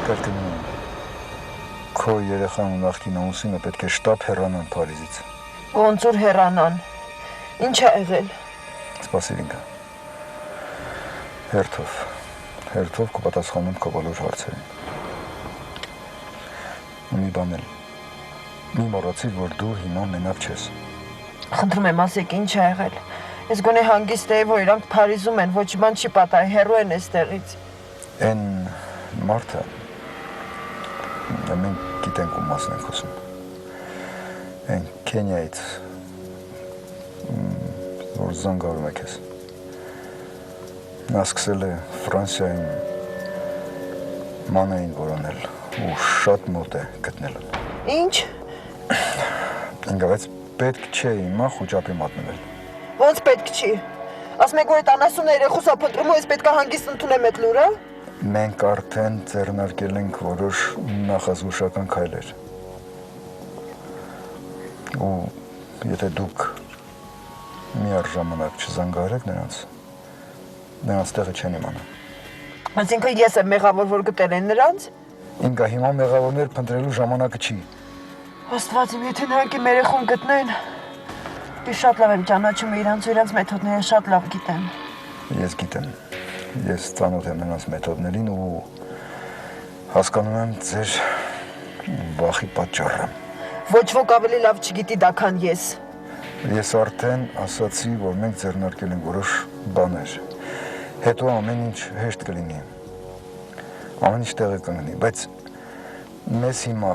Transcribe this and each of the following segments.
Կրկնում եմ, քո երեխան ու նախկին ամուսինը պետք է շտապ հեռանան Փարիզից։ Ոնց որ հեռանան։ Ինչ է եղել։ Սպասիր ինքը։ Հերթով կպատասխանեմ քո բոլոր հարցերին։ Ու մի բան էլ։ Մի մոռացիր, որ դու հիմա մենակ չես։ Խնդրում եմ, ասեք ինչ է եղել։ Ես գոնե հանգիստ էի, որ իրանք Փարիզում են, ոչ մի բան չի պատահի, հեռու են այստեղից։ Այն մարդը մենք գիտենք ում մասն ենք խոսում։ Այն Քենիայից որ զանգարում է քեզ։ Նա սկսել է Ֆրանսիայում մանային որոնել ու շատ մոտ է գտնելուն։ Ինչ։ Բայց պետք չէ հիմա խոճապի մատնվել։ Ոնց պետք չի։ Ասում եք, որ այդ անասունը երեխուսա փնտրում ու ես պետք է հանգիստ ընդունեմ այդ լուրը։ Մենք արդեն ձեռնարկել ենք որոշ նախազգուշական քայլեր։ Ու եթե դուք միառժամանակ չզանգահարեք նրանց տեղը չեն իմանա։ Այսինքն ես եմ մեղավոր, որ գտել են նրանց։ Ինքա հիմա մեղավորներ փնտրելու ժամանակը չի։ Աստված իմ, եթե նրանք իմ երեխուն գտնեն, ես շատ լավ եմ ճանաչում իրանց մեթոդները շատ լավ գիտեմ։ Ես գիտեմ։ Ես ծանոթ եմ նրանց մեթոդներին ու հասկանում եմ ձեր վախի պատճառը։ Ոչ ոք ավելի լավ չգիտի դա, քան ես։ Ես արդեն ասացի, որ մենք ձեռնարկել ենք որոշ բաներ։ Հետո ամեն ինչ հեշտ կլինի։ Ամեն ինչ տեղի կընկնի, բայց մեզ հիմա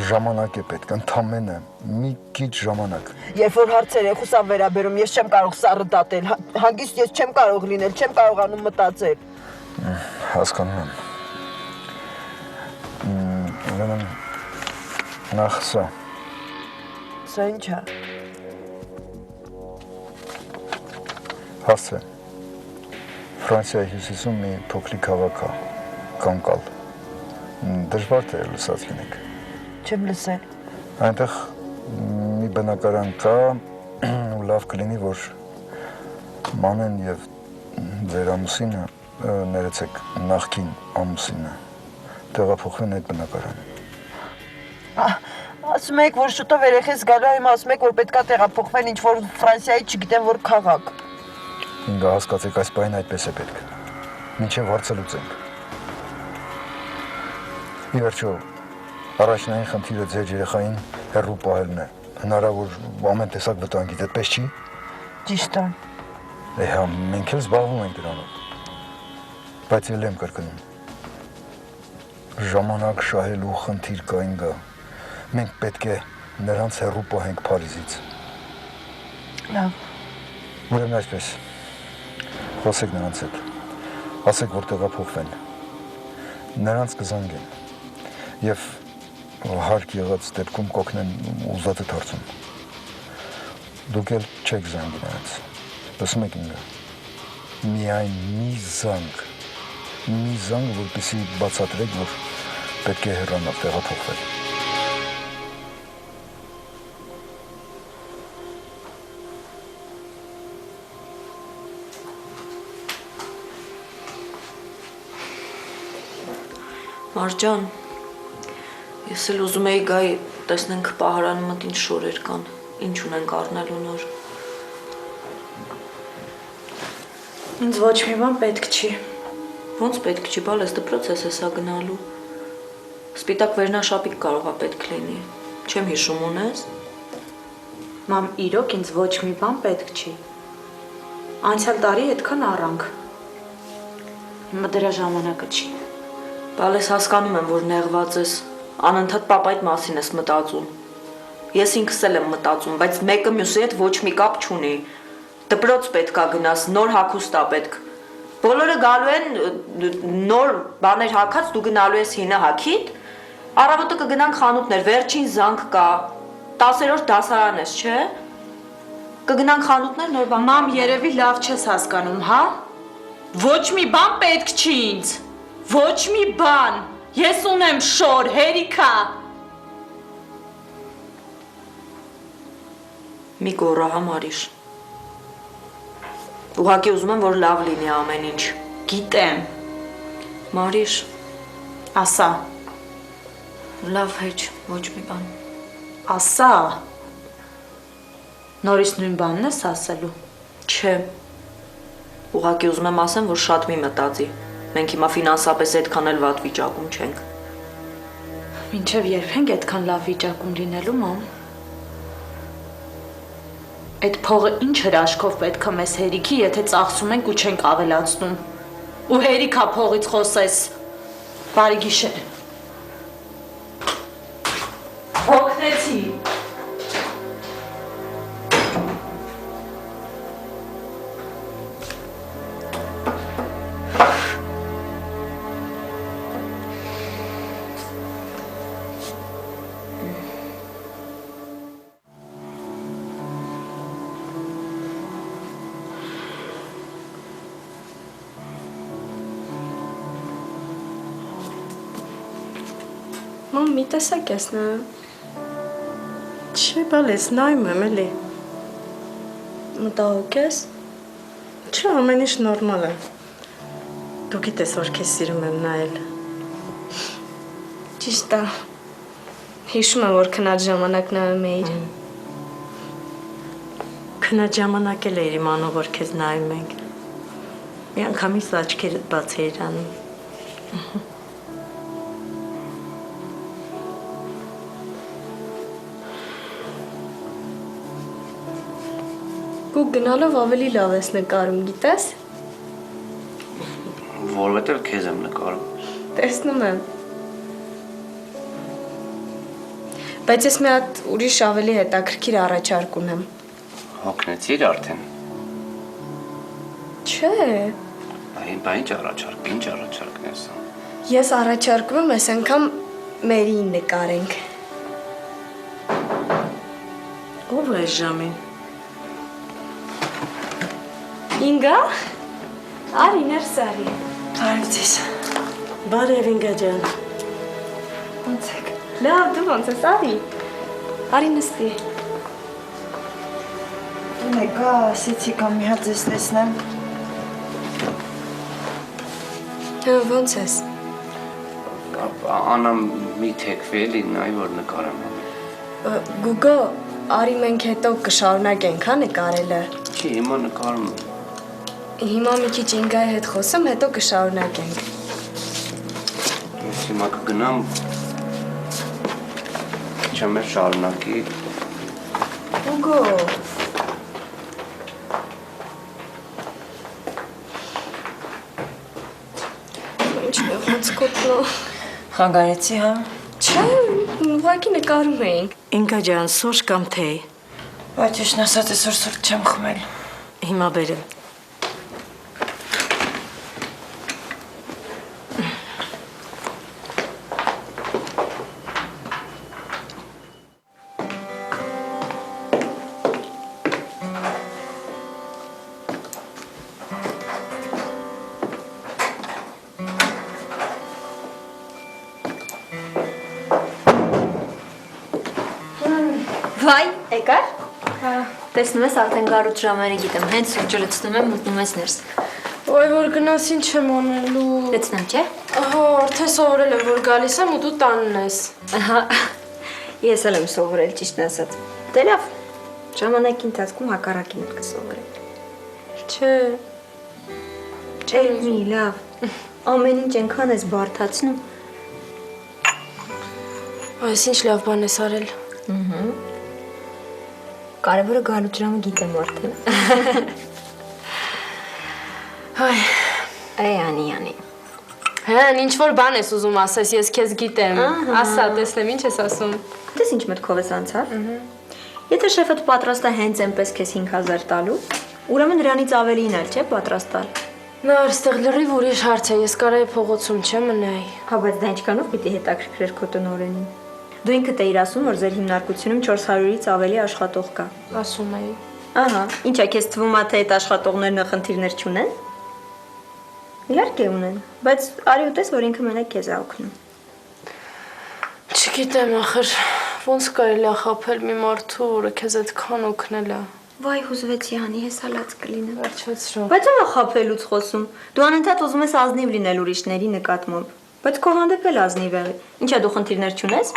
ժամանակ է պետք, ընդամենը մի քիչ ժամանակ։ Երբ որ հարցեր եղուսա վերաբերում, ես չեմ կարող սառը դատել, հանգիստ ես չեմ կարող լինել, չեմ կարողանում մտածել։ Հասկանում եմ։ Ուրեմն նախ սա։ Սա ինչ է։ Հասց է։ Ֆրանսիայի հյուսիսում մի փոքրիկ քաղաք է, Կանկալ։ Դժվար թե լսած լինեք։ Չեմ լսել։ Այնտեղ մի բնակարան կա ու լավ կլինի, որ Մանեն եւ ձեր ամուսինը, ներեցեք, նախկին ամուսինը տեղափոխվեն այդ բնակարան։ Ասում եք, որ շուտով երեխես գալու եմ, ասում եք, որ պետքա տեղափոխվեն ինչ-որ Ֆրանսիայի չգիտեմ որ քաղաք։ Ինգա հասկացեք, այս բանը այդպես է պետք։ Մինչև հարցը լուծենք։ Ի վերջո, առաջնային խնդիրը ձեր երեխային հեռու պահելն է։ Հնարավոր ամեն տեսակ վտանգից, այդպես չի։ Ճիշտ է։ Հա, մենք էլ զբաղվում ենք դրանով։ Բայց էլ եմ կրկնում։ Ժամանակ շահելու խնդիր կա ինգա։ Մենք պետք է նրանց հեռու պահենք Փարիզից։ Լավ։ Ուրեմն այսպես։ Խոսեք նրանց հետ։ Ասեք, որ տեղափոխվեն։ Նրանց կզանգեն։ Եվ հարկ եղած դեպքում կօգնեն ուզածը հարցում։ Դուք էլ չեք զանգի նրանց։ Լսում եք ինձ։ Միայն մի զանգ, որպեսզի բացատրեք, որ պետք է հեռանալ, տեղափոխվել։ Մարջան, ես էլ ուզում էի գայի, տեսնենք պահարանը մոտ ինչ շորեր կան, ինչ ունենք առնելու նոր։ Ինձ ոչ մի բան պետք չի։ Ոնց պետք չի, բալ ես դպրոց ես հեսա գնալու։ Սպիտակ վերնաշապիկ կարող է պետք լինի, չեմ հիշում ունես։ Մամ, իրոք ինձ ոչ մի բան պետք չի։ Անցյալ տարի այդքան առանք։ Հիմա դրա ժամանակը չի։ Բալ ես հասկանում եմ, որ նեղված ես, անընդհատ պապայդ մասին ես մտածում։ Ես ինքս էլ եմ մտածում, բայց մեկը մյուսի հետ ոչ մի կապ չունի։ Դպրոց պետքա գնաս, նոր հագուստ ա պետք։ Բոլորը գալու են նոր բաներ հագած, դու գնալու ես հինը հագիդ։ Առավոտը կգնանք խանութներ, վերջին զանգ կա։ 10-րդ դասարան ես, չէ՞։ Կգնանք խանութներ, նոր բան։ Մամ, երևի լավ չես հասկանում, հա։ Ոչ մի բան պետք չի ինձ։ Ոչ մի բան, ես ունեմ շոր, հերիքա։ Մի գոռա հա Մարիշ։ Ուղղակի ուզում եմ, որ լավ լինի ամեն ինչ։ Գիտեմ։ Մարիշ, Ասա, Լավ հեչ, ոչ մի բան։ ասա։ Նորից նույն բանն ես ասելու։ Չէ։ Ուղղակի ուզում եմ ասեմ, որ շատ մի մտածի։ Մենք հիմա ֆինանսապես այդքան էլ վատ վիճակում չենք։ Մինչև երբ ենք այդքան լավ վիճակում լինելու, մամ։ Այդ փողը ինչ հրաշքով պետք է մեզ հերիքի, եթե ծախսում ենք ու չենք ավելացնում։ Ու հերիքա փողից խոսես։ Բարի գիշեր։ Հոգնեցի։ Մամ, մի տեսակ ես նայում։ Չէ, բալես, նայում եմ էլի։ Մտահոգ ես։ Չէ, ամեն ինչ նորմալ է։ Դու գիտես, որ քեզ սիրում եմ նայել։ Ճիշտ է։ Հիշում եմ, որ քնած ժամանակ նայում էիր։ Քնած ժամանակ էլ էիր իմանում, որ քեզ նայում ենք։ Մի անգամից աչքերդ բաց էիր անում։ Ու գնալով ավելի լավ ես նկարում, գիտես։ Որովհետև քեզ եմ նկարում։ Տեսնում եմ։ Բայց ես մի հատ ուրիշ ավելի հետաքրքիր առաջարկ ունեմ։ Հոգնեցիր արդեն։ Չէ, Բա ինչ առաջարկն ես։ ես առաջարկում եմ այս անգամ Մերիին նկարենք։ Ո՞վ է ժամին։ Ինգա։ Արի ներս արի։ Բարև ձեզ։ Բարև Ինգա ջան։ Ոնց եք։ Լավ, դու ոնց ես, արի։ Արի նստի։ Նեկա, ասեցի կամ մի հատ ձեզ տեսնեմ։ Ոնց ես։ Անամ մի թեքվի էլի նայ որ նկարեմ։ Գուգո, արի մենք հետո կշարունակենք, հա նկարելը։ Չի, հիմա նկարում եմ։ Հիմա մի քիչ Ինգայի հետ խոսեմ, հետո կշարունակենք։ Ես հիմա կգնամ չեմ շարունակի։ Գուգո։ Ինչն է ոնց կոտնո։ Խանգարեցի, հա։ Չէ, ուղղակի նկարում էինք։ Ինգա ջան, սուրճ կամ թեյ։ Բայց ճիշտն ասած այսօր սուրճ չեմ խմել։ Հիմա բերեմ։ Վայ, եկար։ Տեսնում ես արդեն գարուտ ժամերը գիտեմ, հենց սուրճը լցնում եմ, մտնում ես ներս։ Ոյ, որ գնաս ինչ եմ անելու։ Լցնեմ, չէ։ Ահա, արդեն սովորել եմ, որ գալիս եմ ու դու տանն ես։ Ահա, ես էլ եմ սովորել, ճիշտն ասած։ Դե լավ, ժամանակի ընթացքում հակառակին եմ կսովորել։ Չէ։ Չէ, մի լավ։ Ամեն ինչ այնքան ես բարդացնում։ Այս ինչ լավ բան ես արել։ Կարևորը գարուտ ժամը գիտեմ արդեն։ Այ, Անի։ հեն, ինչ որ բան ես ուզում ասես, ես քեզ գիտեմ։ Ասա, տեսնեմ, ինչ ես ասում։ Դες ինչ մտքով ես անցավ։ Եթե շեֆդ պատրաստ է հենց այնպես քեզ 5000 տալու, ուրեմն նրանից ավելին էլ չէ պատրաստ տալ։ Նա այստեղ լրիվ ուրիշ հարց է, ես կարայի փողոցում չեմ մնայի։ Հա, բայց դա ինչքանով պիտի հետաքրքրեր քո տնօրենին։ Դու ինքդ էիր ասում, որ ձեր հիմնարկությունում 400-ից ավելի աշխատող կա։ Ասում էի։ Ահա, ինչ է քեզ թվում է թե այդ աշխատողներն խնդիրներ չունեն։ Իհարկե ունեն, բայց արի ուտես, որ ինքը մենակ քեզ է օգնում։ Չգիտեմ, ախր ոնց կարելի է խաբել մի մարդու, որը քեզ այդքան օգնել է։ Վայ, հուզվեցի, անի, հեսալած կլինեմ։ Վերջացրու։ Բայց ո՞վ է խաբելուց խոսում։ Դու անընդհատ ուզում ես ազնիվ լինել ուրիշների նկատմամբ։ Բայց քո հանդեպ էլ ազնիվ եղի։ Ինչա դու խնդիրներ չունես։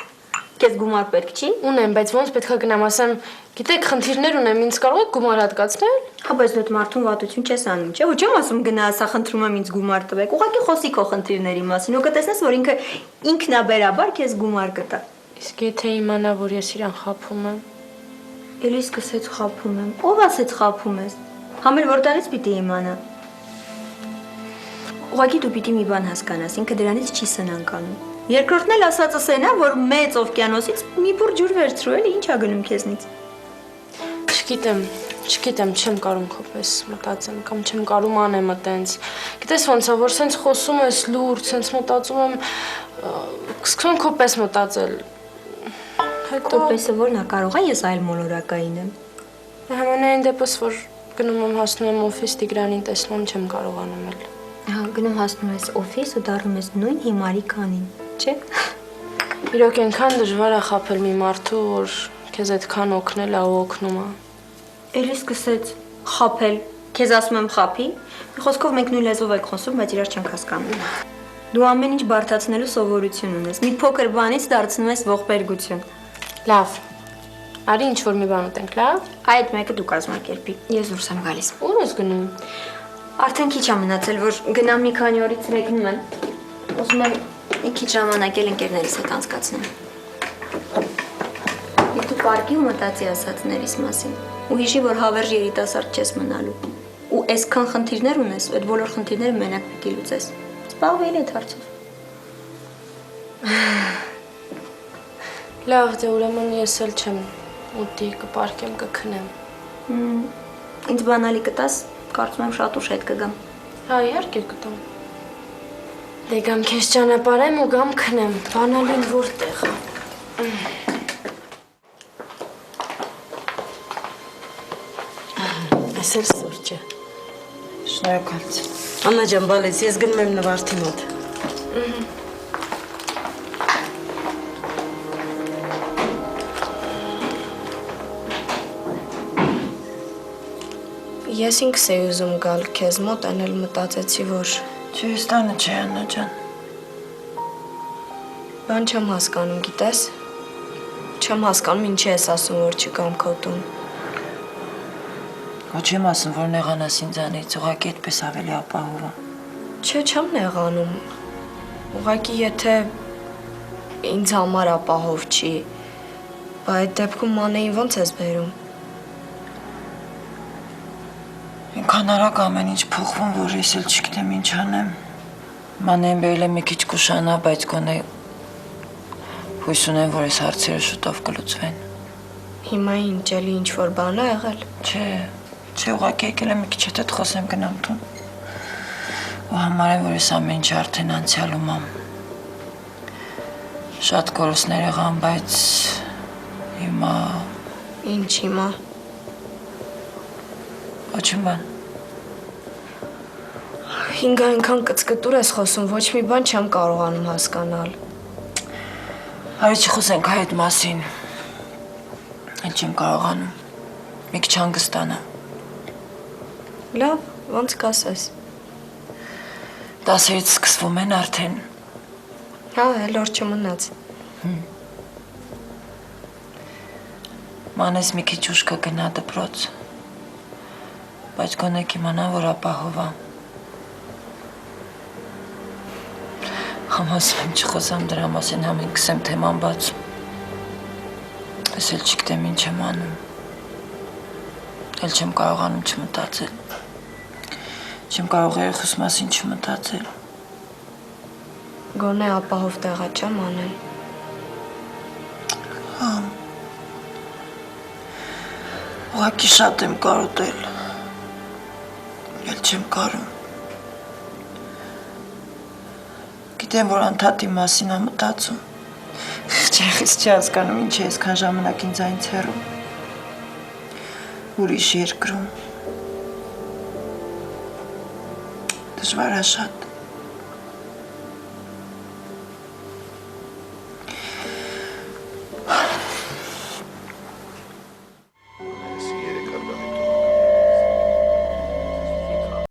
Քեզ գումար պետք չի։ Ունեմ, բայց ոնց պետքա գնամ ասեմ, գիտեք, խնդիրներ ունեմ, ինձ կարող եք գումար հատկացնել։ Հա, բայց դու մարդուն վատություն չես անում, չէ՞։ Ոչ եմ ասում գնա, ասա խնդրում եմ ինձ գումար տվեք։ Ուղղակի խոսի քո խնդիրների մասին, ու կտեսնես, որ ինքը ինքնաբերաբար քեզ գումար կտա։ Իսկ եթե իմանա, որ ես իրան խաբում եմ։ Էլի սկսեց խաբում եմ։ Ով ասեց խաբում ես։ Համել որտեղից պիտի իմանա։ Ուղղակի դու պիտի մի բան հասկանաս, ինքը դրանից չի սնանկ անում։ Երկրորդն էլ ասածս էն է, որ մեծ օվկիանոսից մի բուր ջուր վերցրու, էլի ի՞նչ ա գնում քեզնից։ Չգիտեմ, չեմ կարող քո պես մտածեմ կամ չեմ կարող անեմ այտենց։ Գիտես ոնց է, որ սենց խոսում ես լուրջ, սենց մտածում եմ, սկսում քո պես մտածել։ Հետո Քո պեսը որն է կարող է ես այլ մոլորակային եմ։ Համենայն դեպս որ գնում եմ հասնում եմ օֆիս Տիգրանին տեսնում չեմ կարողանում էլ։ Հա, գնում հասնում ես օֆիս ու դառնում ես նույն հիմարի կանին, չէ՞։ Իրոք այնքան դժվար է խաբել մի մարդու, որ քեզ այդքան օգնել է ու օգնում է։ Էլի սկսեց խաբել։ Քեզ ասում եմ խաբի։ Մի խոսքով մենք նույն լեզվով ենք խոսում, բայց իրար չենք հասկանում։ Դու ամեն ինչ բարդացնելու սովորություն ունես։ Մի փոքր բանից դարձնում ես ողբերգություն։ Լավ։ Արի ինչ որ մի բան ուտենք, լավ։ Այդ մեկը դու կազմակերպի։ Ես դուրս եմ գալիս։ Ուր ես գնում։ Արդեն քիչ ա մնացել, որ գնամ մի քանի օրից ռեգնում եմ։ Ուզում եմ մի քիչ ժամանակ էլ ընկերներիս հետ անցկացնեմ։ Իսկ դու պարկի ու մտածի ասածներիս մասին։ Ու հիշի, որ հավերժ երիտասարդ չես մնալու։ Ու այսքան խնդիրներ ունես, այդ բոլոր խնդիրները մենակ պիտի լուծես։ Զբաղվել այդ հարցով։ Լավ, դե ուրեմն ես էլ չեմ ուտի, կպարկեմ, կքնեմ։ Ինձ բանալի կտաս, կարծում եմ շատ ուշ հետ կգամ։ Հա, իհարկե կտամ։ Դե գամ քեզ ճանապարհեմ ու գամ քնեմ, բանալին որտեղ է։ Այս էլ սուրճ է։ Շնորհակալություն։ Աննա ջան, բալես, ես գնում եմ Նվարդի մոտ։ Ես ինքս էի ուզում գալ քեզ մոտ, այն էլ մտածեցի, որ Չէ, ես տանը չէ, Աննա ջան։ բան չեմ հասկանում, գիտես։ Չեմ հասկանում ինչի ես ասում, որ չգամ քո տուն։ Ոչ եմ ասում, որ նեղանաս ինձանից, ուղղակի այդպես ավելի ապահով է։ Չէ, չեմ նեղանում։ Ուղղակի եթե ինձ համար ապահով չի, բա այդ դեպքում Մանեին ո՞նց ես բերում։ Ինքան արագ ամեն ինչ փոխվում, որ ես էլ չգիտեմ ինչ անեմ։ Մանեն բերել եմ մի քիչ կուշանա, բայց գոնե հույս ունեմ, որ այս հարցերը շուտով կլուծվեն։ Հիմա ինչ էլի ինչ որ բան է եղել։ Չէ, ուղղակի եկել եմ մի քիչ հետ խոսեմ գնամ տուն։ Ու համարեմ, որ ես ամեն ինչ արդեն անցյալում եմ։ Շատ կորուստներ եղան, բայց հիմա Ինչ հիմա։ ոչ մի բան։ Ինգա այնքան կծկտուր ես խոսում, ոչ մի բան չեմ կարողանում հասկանալ։ Արի չխոսենք այդ մասին։ Էլ չեմ կարողանում։ Մի քիչ հանգստանա։ Լավ, ոնց կասես։ Դասերից սկսվում են արդեն։ Հա, էլ օր չմնաց։ Մանես մի քիչ ուշ կգնա դպրոց։ Բայց գոնե կիմանա, որ ապահով է։ Համ ասում եմ չխոսամ դրա մասին, համ ինքս եմ թեման բացում։ Ես էլ չգիտեմ ինչ եմ անում։ Էլ չեմ կարողանում չմտածել։ Չեմ կարող երեխուս մասին չմտածել։ Գոնե ապահով տեղա չեմ անել։ Ուղղակի շատ եմ կարոտել։ Էլ չեմ կարում։ Գիտեմ, որ անդադի մասին եմ մտածում։ Չեղից չի հասկանում ինչ է այսքան ժամանակ ինձ այնց հեռու։ Ուրիշ երկրում։ Դժվար է շատ։